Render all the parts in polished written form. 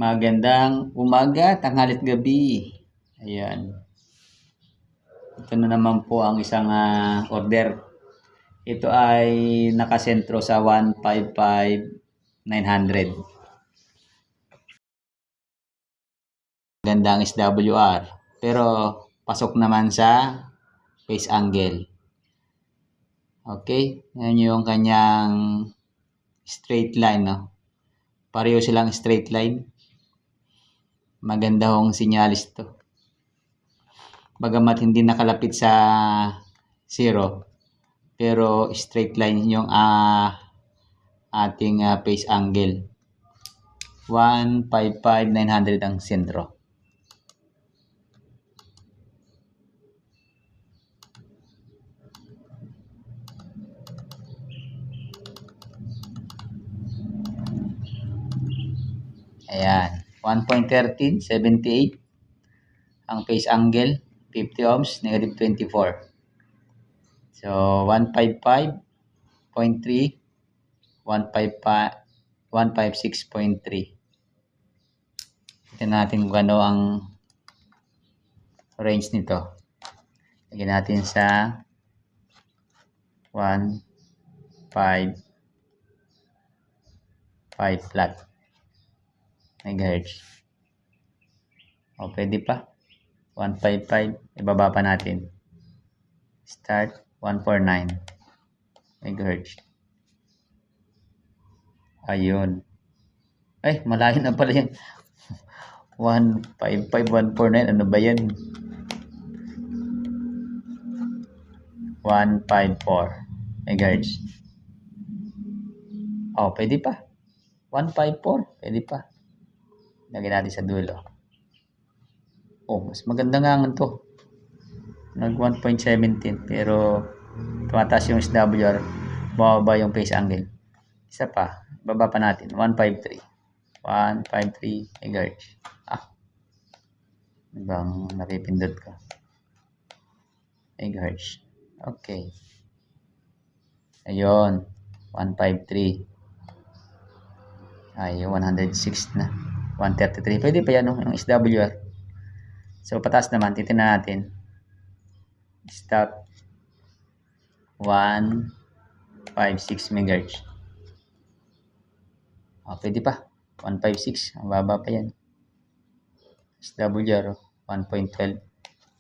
Magandang umaga, tanghalit gabi. Ayan. Ito na naman po ang isang order. Ito ay nakasentro sa 155,900. Gandang SWR. Pero pasok naman sa face angle. Okay? Yan yung kanyang straight line. No? Pareho silang straight line. Maganda hong sinyalis to. Bagamat hindi nakalapit sa zero, pero straight line yung ating face angle. 155,900 ang sentro. Ayan, 1.1378 ang face angle, 50 ohms, negative 24. So 155.3, 156.3. Tignan natin kung ano ang range nito. Lagyan natin sa 155 flat megahertz. O, pwede pa. 155, ibaba pa natin. Start 149 megahertz. Ayun. Ay, malayo na pala yan. 155, 149. Ano ba yan? 154 megahertz. Oh, pwede pa. 154, pwede pa. Lagyan natin sa dulo. Oh, mas maganda nga ito. Nag 1.17 pero tumataas yung SWR, bumaba yung phase angle. Isa pa, baba pa natin. 153 megahertz. Ibang napipindot ko. Megahertz. Okay. Ayun. 153. Ay, 106 na. 133. Pwede pa yan yung SWR. So, pataas naman. Titignan natin. Stop. 156 MHz. Oh, pwede pa. 156. Ang baba pa yan. SWR. 1.12.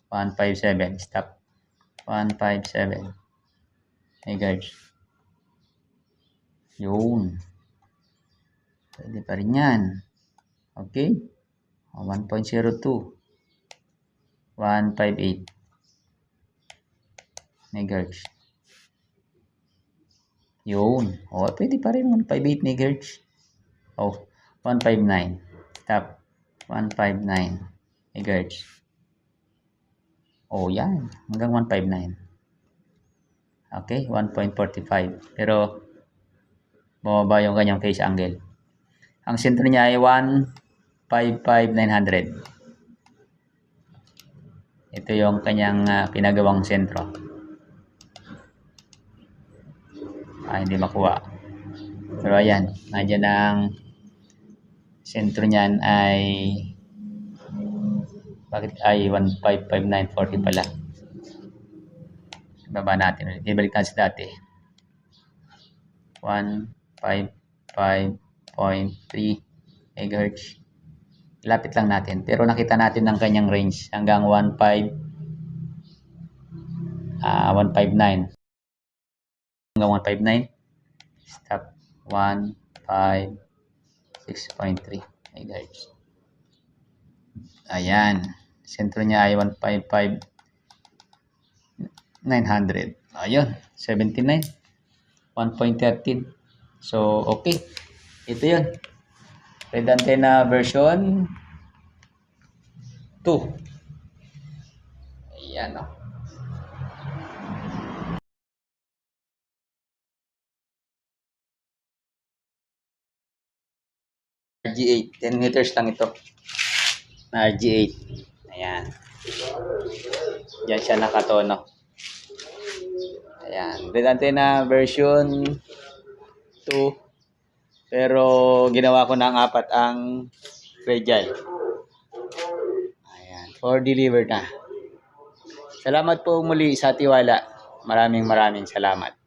157. Stop. 157 MHz. Yun. Pwede pa rin yan. Okay. 1.02. 158 MHz. Yun. O, pwede pa rin 158 MHz. O, 159. Stop. 159 MHz. O, yan. Hanggang 159. Okay. 1.45. Pero, bumaba yung kanyang phase angle. Ang sentro niya ay 155,900. Ito yung kanyang pinagawang sentro. Hindi makuha. Pero ayan, nandiyan ang sentro niyan ay bakit ay 155,940 pala. Baba natin ulit. Ibalik natin sa dati. 155.3 MHz. Lapit lang natin. Pero nakita natin ang kanyang range hanggang 159. Hanggang 159. Stop. 156.3 MHz. Ayan. Sentro niya ay 155,900. Ayun. 79. 1.13. So, okay. Ito yun. Red antenna version 2. Ayan o. RG8. 10 meters lang ito. Na RG8. Ayan. Diyan siya nakatono. Ayan. Red antenna version 2. Pero ginawa ko ng 4 ang fragile. Ayan, for deliver na. Salamat po muli sa tiwala. Maraming salamat.